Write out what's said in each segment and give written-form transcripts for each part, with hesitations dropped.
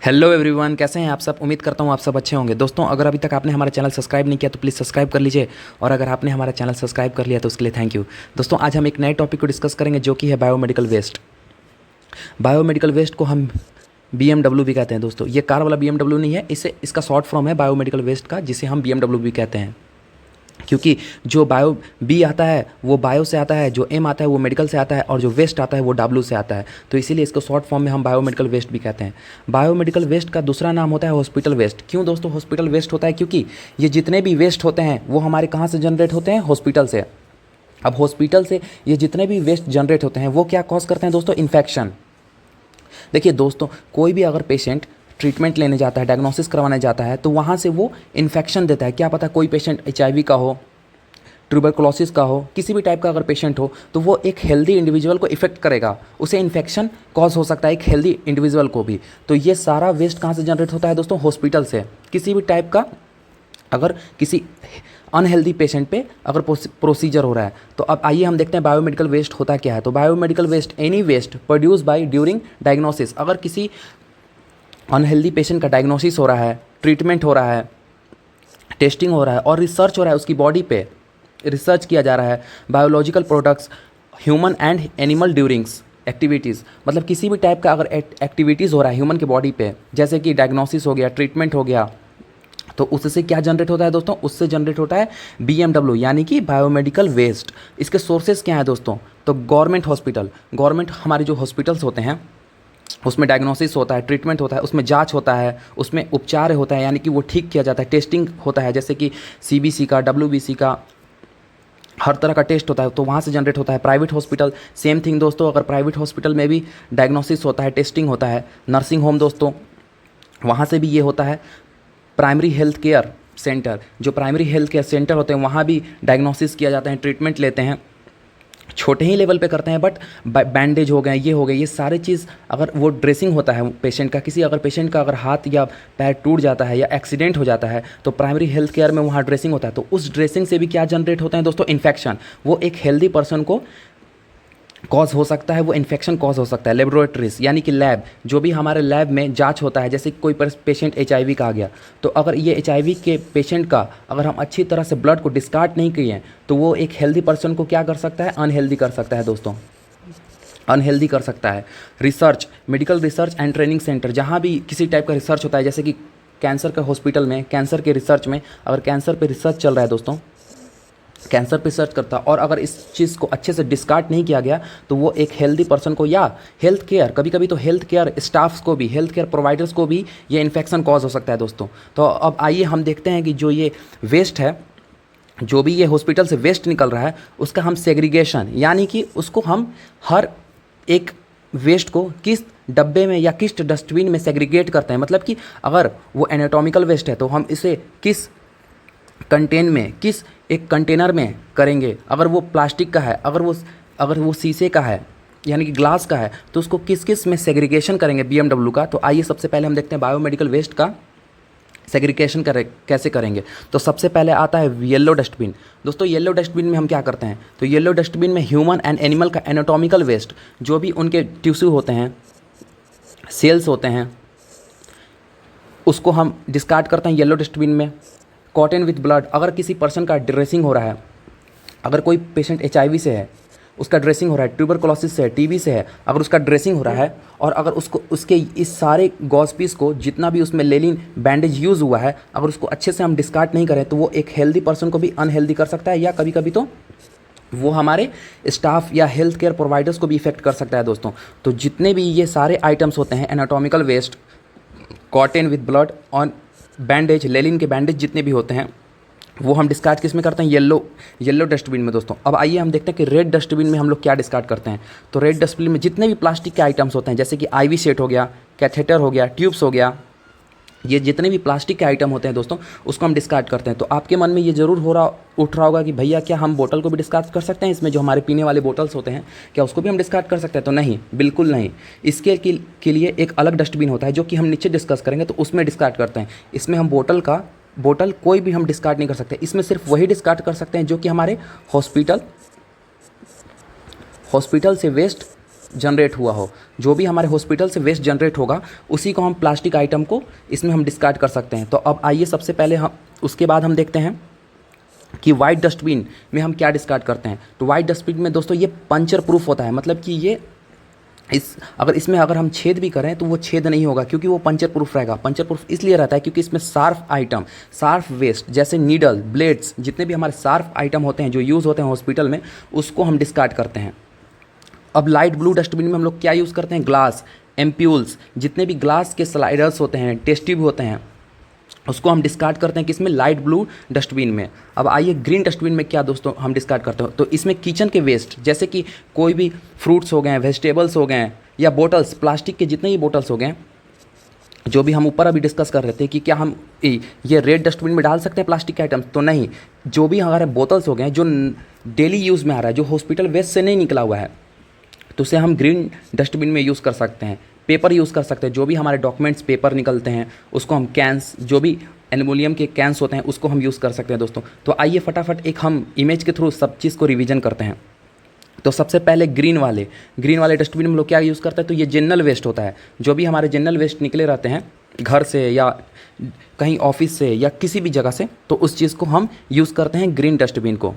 Hello everyone, कैसे हैं आप सब। उम्मीद करता हूँ आप सब अच्छे होंगे। दोस्तों, अगर अभी तक आपने हमारा चैनल सब्सक्राइब नहीं किया तो प्लीज़ सब्सक्राइब कर लीजिए, और अगर आपने हमारा चैनल सब्सक्राइब कर लिया तो उसके लिए थैंक यू। दोस्तों, आज हम एक नए टॉपिक को डिस्कस करेंगे जो कि है बायोमेडिकल वेस्ट। बायोमेडिकल वेस्ट को हम BMW भी कहते हैं। दोस्तों, ये कार वाला BMW नहीं है, इसका शॉर्ट फॉर्म है बायोमेडिकल वेस्ट का, जिसे हम BMW भी कहते हैं। क्योंकि जो बायो बी आता है वो बायो से आता है, जो एम आता है वो मेडिकल से आता है, और जो वेस्ट आता है वो डब्ल्यू से आता है। तो इसीलिए इसको शॉर्ट फॉर्म में हम बायोमेडिकल वेस्ट भी कहते हैं। बायोमेडिकल वेस्ट का दूसरा नाम होता है हॉस्पिटल वेस्ट। क्यों दोस्तों हॉस्पिटल वेस्ट होता है? क्योंकि ये जितने भी वेस्ट होते हैं वो हमारे कहाँ से जनरेट होते हैं? हॉस्पिटल से। अब हॉस्पिटल से ये जितने भी वेस्ट जनरेट होते हैं वो क्या कॉज करते हैं दोस्तों? इन्फेक्शन। देखिए दोस्तों, कोई भी अगर पेशेंट ट्रीटमेंट लेने जाता है, डायग्नोसिस करवाने जाता है, तो वहाँ से वो इन्फेक्शन देता है। क्या पता कोई पेशेंट HIV का हो, ट्यूबरकुलोसिस का हो, किसी भी टाइप का अगर पेशेंट हो, तो वो एक हेल्दी इंडिविजुअल को इफेक्ट करेगा, उसे इन्फेक्शन कॉज हो सकता है एक हेल्दी इंडिविजुअल को भी। तो ये सारा वेस्ट कहाँ से जनरेट होता है दोस्तों? हॉस्पिटल से। किसी भी टाइप का अगर किसी अनहेल्दी पेशेंट पे अगर प्रोसीजर हो रहा है, तो अब आइए हम देखते हैं बायोमेडिकल वेस्ट होता क्या है। तो biomedical waste any waste produce by during diagnosis. अगर किसी अनहेल्दी पेशेंट का डायग्नोसिस हो रहा है, ट्रीटमेंट हो रहा है, टेस्टिंग हो रहा है और रिसर्च हो रहा है, उसकी बॉडी पे रिसर्च किया जा रहा है, biological products human and animal during activities, मतलब किसी भी टाइप का अगर एक्टिविटीज़ हो रहा है ह्यूमन के बॉडी पे, जैसे कि डायग्नोसिस हो गया, ट्रीटमेंट हो गया, तो उससे क्या जनरेट होता है दोस्तों? उससे जनरेट होता है BMW, यानी कि बायोमेडिकल वेस्ट। इसके सोर्सेज क्या है दोस्तों? तो गवर्नमेंट हॉस्पिटल, गवर्नमेंट हमारे जो हॉस्पिटल्स होते हैं उसमें डायग्नोसिस होता है, ट्रीटमेंट होता है, उसमें जांच होता है, उसमें उपचार होता है, यानी कि वो ठीक किया जाता है, टेस्टिंग होता है, जैसे कि CBC का, WBC का, हर तरह का टेस्ट होता है, तो वहाँ से जनरेट होता है। प्राइवेट हॉस्पिटल सेम थिंग दोस्तों, अगर प्राइवेट हॉस्पिटल में भी डायग्नोसिस होता है, टेस्टिंग होता है। नर्सिंग होम दोस्तों, वहाँ से भी ये होता है। प्राइमरी हेल्थ केयर सेंटर, जो प्राइमरी हेल्थ केयर सेंटर होते हैं वहाँ भी डायग्नोसिस किया जाता है, ट्रीटमेंट लेते हैं, छोटे ही लेवल पे करते हैं, बट बैंडेज हो गए, ये हो गए, ये सारे चीज़। अगर वो ड्रेसिंग होता है पेशेंट का, किसी अगर पेशेंट का अगर हाथ या पैर टूट जाता है या एक्सीडेंट हो जाता है, तो प्राइमरी हेल्थ केयर में वहाँ ड्रेसिंग होता है, तो उस ड्रेसिंग से भी क्या जनरेट होते हैं दोस्तों? इन्फेक्शन। वो एक हेल्दी पर्सन को कॉज हो सकता है, वो इन्फेक्शन कॉज हो सकता है। लेबोरेटरीज यानी कि लैब, जो भी हमारे लैब में जांच होता है, जैसे कोई पेशेंट HIV का आ गया, तो अगर ये HIV के पेशेंट का अगर हम अच्छी तरह से ब्लड को डिस्कार्ड नहीं किए तो वो एक हेल्दी पर्सन को क्या कर सकता है? अनहेल्दी कर सकता है दोस्तों, अनहेल्दी कर सकता है। Research, medical research and training centre, जहाँ भी किसी टाइप का रिसर्च होता है, जैसे कि कैंसर के हॉस्पिटल में, कैंसर के रिसर्च में, अगर कैंसर पे रिसर्च चल रहा है दोस्तों, कैंसर पे सर्च करता, और अगर इस चीज़ को अच्छे से डिस्कार्ड नहीं किया गया तो वो एक हेल्दी पर्सन को, या हेल्थ केयर, कभी कभी तो हेल्थ केयर स्टाफ्स को भी, हेल्थ केयर प्रोवाइडर्स को भी ये इन्फेक्शन कॉज हो सकता है दोस्तों। तो अब आइए हम देखते हैं कि जो ये वेस्ट है, जो भी ये हॉस्पिटल से वेस्ट निकल रहा है, उसका हम सेग्रीगेशन, यानी कि उसको हम हर एक वेस्ट को किस डब्बे में या किस डस्टबिन में सेग्रीगेट करते हैं। मतलब कि अगर वो एनाटॉमिकल वेस्ट है तो हम इसे किस कंटेन में, किस एक कंटेनर में करेंगे। अगर वो प्लास्टिक का है, अगर वो शीशे का है यानी कि ग्लास का है, तो उसको किस किस में सेग्रीगेशन करेंगे BMW का। तो आइए सबसे पहले हम देखते हैं बायोमेडिकल वेस्ट का सेग्रीगेशन कैसे करेंगे। तो सबसे पहले आता है येलो डस्टबिन। दोस्तों, येलो डस्टबिन में हम क्या करते हैं? तो येलो डस्टबिन में ह्यूमन एंड एनिमल का एनाटॉमिकल वेस्ट, जो भी उनके टिश्यू होते हैं, सेल्स होते हैं, उसको हम डिस्कार्ड करते हैं येलो डस्टबिन में। कॉटन विथ ब्लड, अगर किसी पर्सन का ड्रेसिंग हो रहा है, अगर कोई पेशेंट HIV से है, उसका ड्रेसिंग हो रहा है, ट्यूबरकुलोसिस से है, TB से है, अगर उसका ड्रेसिंग हो रहा है, और अगर उसको उसके इस सारे गॉज पीस को, जितना भी उसमें लेलिन बैंडेज यूज़ हुआ है, अगर उसको अच्छे से हम डिस्कार्ड नहीं करें तो वो एक हेल्दी पर्सन को भी अनहेल्दी कर सकता है, या कभी कभी तो वो हमारे स्टाफ या हेल्थ केयर प्रोवाइडर्स को भी इफेक्ट कर सकता है दोस्तों। तो जितने भी ये सारे आइटम्स होते हैं, anatomical waste, cotton with blood और बैंडेज, लेलिन के बैंडेज जितने भी होते हैं, वो हम डिस्कार्ड किस में करते हैं? येलो डस्टबिन में दोस्तों। अब आइए हम देखते हैं कि रेड डस्टबिन में हम लोग क्या डिस्कार्ड करते हैं। तो रेड डस्टबिन में जितने भी प्लास्टिक के आइटम्स होते हैं, जैसे कि IV सेट हो गया, कैथेटर हो गया, ट्यूब्स हो गया, ये जितने भी प्लास्टिक के आइटम होते हैं दोस्तों, उसको हम डिस्कार्ड करते हैं। तो आपके मन में ये ज़रूर उठ रहा होगा कि भैया क्या हम बोतल को भी डिस्कार्ड कर सकते हैं? इसमें जो हमारे पीने वाले बोतल्स होते हैं, क्या उसको भी हम डिस्कार्ड कर सकते हैं? तो नहीं, बिल्कुल नहीं। इसके के लिए एक अलग डस्टबिन होता है, जो कि हम नीचे डिस्कस करेंगे, तो उसमें डिस्कार्ड करते हैं। इसमें हम बोतल कोई भी हम डिस्कार्ड नहीं कर सकते। इसमें सिर्फ वही डिस्कार्ड कर सकते हैं जो कि हमारे हॉस्पिटल से वेस्ट जनरेट हुआ हो, जो भी हमारे हॉस्पिटल से वेस्ट जनरेट होगा उसी को हम प्लास्टिक आइटम को इसमें हम डिस्कार्ड कर सकते हैं। तो अब आइए सबसे पहले हम उसके बाद हम देखते हैं कि वाइट डस्टबिन में हम क्या डिस्कार्ड करते हैं। तो वाइट डस्टबिन में दोस्तों ये पंचर प्रूफ होता है, मतलब कि ये इसमें अगर हम छेद भी करें तो वो छेद नहीं होगा, क्योंकि वो पंचर प्रूफ रहेगा। पंचर प्रूफ इसलिए रहता है क्योंकि इसमें शार्प आइटम, शार्प वेस्ट जैसे नीडल, ब्लेड्स, जितने भी हमारे शार्प आइटम होते हैं जो यूज़ होते हैं हॉस्पिटल में, उसको हम डिस्कार्ड करते हैं। अब लाइट ब्लू डस्टबिन में हम लोग क्या यूज़ करते हैं, ग्लास, एम्प्यूल्स, जितने भी ग्लास के स्लाइडर्स होते हैं, टेस्ट ट्यूब होते हैं, उसको हम डिस्कार्ड करते हैं किसमें, लाइट ब्लू डस्टबिन में। अब आइए ग्रीन डस्टबिन में क्या दोस्तों हम डिस्कार्ड करते हो, तो इसमें किचन के वेस्ट जैसे कि कोई भी फ्रूट्स हो गए, वेजिटेबल्स हो गए, या बोटल्स, प्लास्टिक के जितने भी बोटल्स हो गए, जो भी हम ऊपर अभी डिस्कस कर रहे थे कि क्या हम ये रेड डस्टबिन में डाल सकते हैं प्लास्टिक के आइटम्स, तो नहीं। जो भी हमारे बोतल्स हो गए जो डेली यूज़ में आ रहा है, जो हॉस्पिटल वेस्ट से नहीं निकला हुआ है, तो उसे हम ग्रीन डस्टबिन में यूज़ कर सकते हैं। पेपर यूज़ कर सकते हैं, जो भी हमारे डॉक्यूमेंट्स पेपर निकलते हैं उसको हम कैंस, जो भी एल्युमिनियम के कैंस होते हैं उसको हम यूज़ कर सकते हैं दोस्तों। तो आइए फटाफट एक हम इमेज के थ्रू सब चीज़ को रिवीजन करते हैं। तो सबसे पहले ग्रीन वाले डस्टबिन में हम लोग क्या यूज़ करते हैं, तो ये जनरल वेस्ट होता है। जो भी हमारे जनरल वेस्ट निकले रहते हैं घर से या कहीं ऑफिस से या किसी भी जगह से, तो उस चीज़ को हम यूज़ करते हैं ग्रीन डस्टबिन को।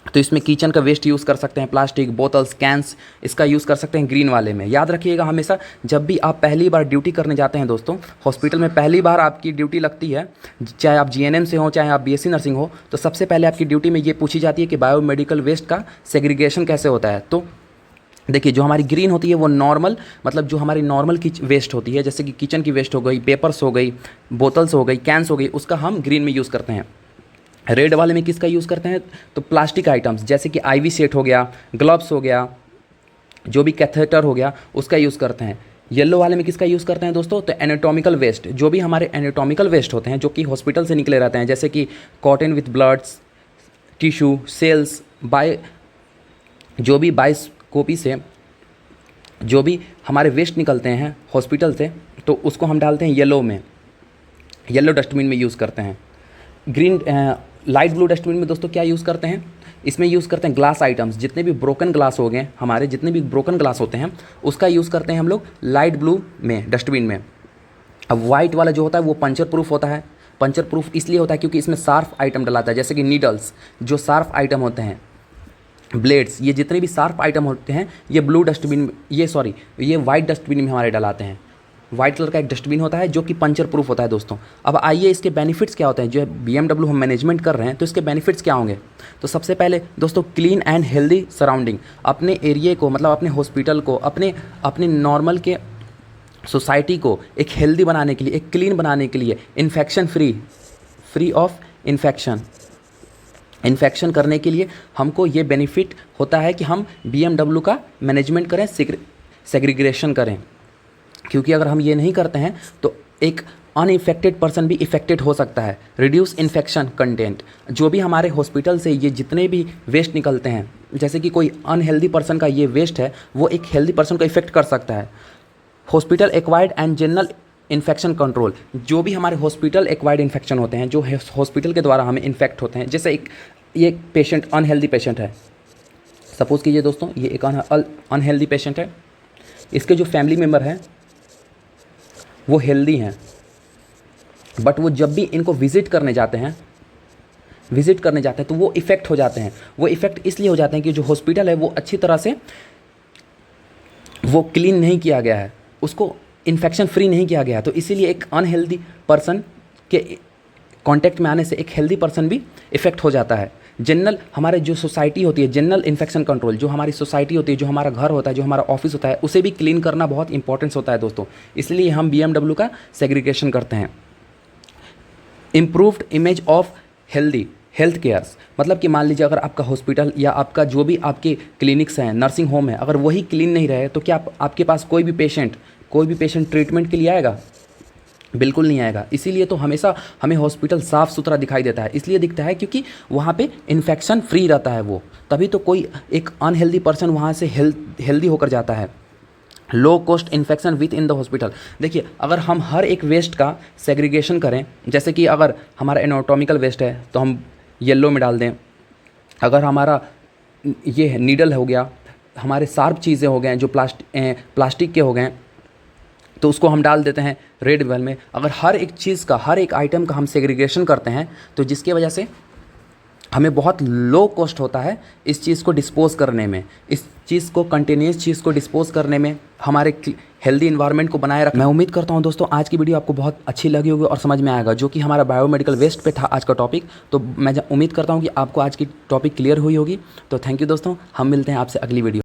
तो इसमें किचन का वेस्ट यूज़ कर सकते हैं, प्लास्टिक, बोतल्स, कैंस, इसका यूज़ कर सकते हैं ग्रीन वाले में। याद रखिएगा हमेशा, जब भी आप पहली बार ड्यूटी करने जाते हैं दोस्तों, हॉस्पिटल में पहली बार आपकी ड्यूटी लगती है, चाहे आप जीएनएम से हो चाहे आप बीएससी नर्सिंग हो, तो सबसे पहले आपकी ड्यूटी में ये पूछी जाती है कि बायोमेडिकल वेस्ट का सेग्रीगेशन कैसे होता है। तो देखिए, जो हमारी ग्रीन होती है वो नॉर्मल, मतलब जो हमारी नॉर्मल की वेस्ट होती है, जैसे कि किचन की वेस्ट हो गई, पेपर्स हो गई, बोतल्स हो गई, कैंस हो गई, उसका हम ग्रीन में यूज़ करते हैं। रेड वाले में किसका यूज़ करते हैं, तो प्लास्टिक आइटम्स जैसे कि आईवी सेट हो गया, ग्लव्स हो गया, जो भी कैथेटर हो गया, उसका यूज़ करते हैं। येलो वाले में किसका यूज़ करते हैं दोस्तों, तो एनाटॉमिकल वेस्ट, जो भी हमारे एनाटॉमिकल वेस्ट होते हैं जो कि हॉस्पिटल से निकले रहते हैं, जैसे कि cotton with bloods, tissue, cells, जो भी बायोस्कोपी से जो भी हमारे वेस्ट निकलते हैं हॉस्पिटल से, तो उसको हम डालते हैं येलो में, येलो डस्टबिन में यूज़ करते हैं। ग्रीन लाइट ब्लू डस्टबिन में दोस्तों क्या यूज़ करते हैं, इसमें यूज़ करते हैं ग्लास आइटम्स, जितने भी ब्रोकन ग्लास हो गए हमारे, जितने भी ब्रोकन ग्लास होते हैं उसका यूज़ करते हैं हम लोग लाइट ब्लू में डस्टबिन में। अब वाइट वाला जो होता है वो पंचर प्रूफ होता है। पंचर प्रूफ इसलिए होता है क्योंकि इसमें शार्प आइटम डलाता है, जैसे कि नीडल्स, जो शार्प आइटम होते हैं, ब्लेड्स, ये जितने भी शार्प आइटम होते हैं ये ब्लू डस्टबिन, ये वाइट डस्टबिन में हमारे डलाते हैं। वाइट कलर का एक डस्टबिन होता है जो कि पंचर प्रूफ होता है दोस्तों। अब आइए इसके बेनिफिट्स क्या होते हैं, जो BMW हम मैनेजमेंट कर रहे हैं तो इसके बेनिफिट्स क्या होंगे। तो सबसे पहले दोस्तों, क्लीन एंड हेल्दी सराउंडिंग, अपने एरिया को, मतलब अपने हॉस्पिटल को, अपने नॉर्मल के सोसाइटी को एक हेल्दी बनाने के लिए, एक क्लीन बनाने के लिए, इन्फेक्शन फ्री ऑफ इन्फेक्शन करने के लिए हमको ये बेनिफिट होता है कि हम BMW का मैनेजमेंट करें, सेग्रीगेशन करें। क्योंकि अगर हम ये नहीं करते हैं तो एक अनइफेक्टेड पर्सन भी इफेक्टेड हो सकता है। रिड्यूस इन्फेक्शन कंटेंट, जो भी हमारे हॉस्पिटल से ये जितने भी वेस्ट निकलते हैं, जैसे कि कोई अनहेल्दी पर्सन का ये वेस्ट है, वो एक हेल्दी पर्सन को इफेक्ट कर सकता है। Hospital acquired and general infection control, जो भी हमारे हॉस्पिटल एक्वायर्ड इन्फेक्शन होते हैं, जो हॉस्पिटल के द्वारा हमें इन्फेक्ट होते हैं, जैसे ये पेशेंट अनहेल्दी पेशेंट है, सपोज़ कीजिए दोस्तों ये एक अनहेल्दी पेशेंट है, इसके जो फैमिली मेम्बर हैं वो हेल्दी हैं, बट वो जब भी इनको विज़िट करने जाते हैं तो वो इफ़ेक्ट हो जाते हैं। वो इफ़ेक्ट इसलिए हो जाते हैं कि जो हॉस्पिटल है वो अच्छी तरह से वो क्लीन नहीं किया गया है, उसको इन्फेक्शन फ्री नहीं किया गया, तो इसीलिए एक अनहेल्दी पर्सन के कांटेक्ट में आने से एक हेल्दी पर्सन भी इफ़ेक्ट हो जाता है। जनरल हमारे जो सोसाइटी होती है, जनरल इन्फेक्शन कंट्रोल, जो हमारी सोसाइटी होती है, जो हमारा घर होता है, जो हमारा ऑफिस होता है, उसे भी क्लीन करना बहुत इंपॉर्टेंस होता है दोस्तों, इसलिए हम BMW का सेग्रीगेशन करते हैं। Improved image of health cares, मतलब कि मान लीजिए अगर आपका हॉस्पिटल या आपका जो भी आपके क्लिनिक्स हैं, नर्सिंग होम है, अगर वही क्लीन नहीं रहे तो क्या आपके पास कोई भी पेशेंट ट्रीटमेंट के लिए आएगा? बिल्कुल नहीं आएगा। इसीलिए तो हमेशा हमें हॉस्पिटल साफ़ सुथरा दिखाई देता है, इसलिए दिखता है क्योंकि वहाँ पे इन्फेक्शन फ्री रहता है वो, तभी तो कोई एक अनहेल्दी पर्सन वहाँ से हेल्दी होकर जाता है। Low cost infection with in the hospital, देखिए अगर हम हर एक वेस्ट का सेग्रीगेशन करें, जैसे कि अगर हमारा एनाटॉमिकल वेस्ट है तो हम येलो में डाल दें, अगर हमारा ये है नीडल हो गया, हमारे शार्प चीज़ें हो गए हैं जो प्लास्टिक के हो गए हैं, तो उसको हम डाल देते हैं रेड वेल में। अगर हर एक चीज़ का, हर एक आइटम का हम सेग्रीगेशन करते हैं तो जिसकी वजह से हमें बहुत लो कॉस्ट होता है इस चीज़ को डिस्पोज़ करने में, इस चीज़ को, कंटिन्यूस चीज़ को डिस्पोज़ करने में, हमारे हेल्दी इन्वायरमेंट को बनाए रख। मैं उम्मीद करता हूं दोस्तों आज की वीडियो आपको बहुत अच्छी लगी होगी और समझ में आएगा, जो कि हमारा बायोमेडिकल वेस्ट पे था आज का टॉपिक। तो मैं उम्मीद करता हूं कि आपको आज की टॉपिक क्लियर हुई होगी। तो थैंक यू दोस्तों, हम मिलते हैं आपसे अगली वीडियो।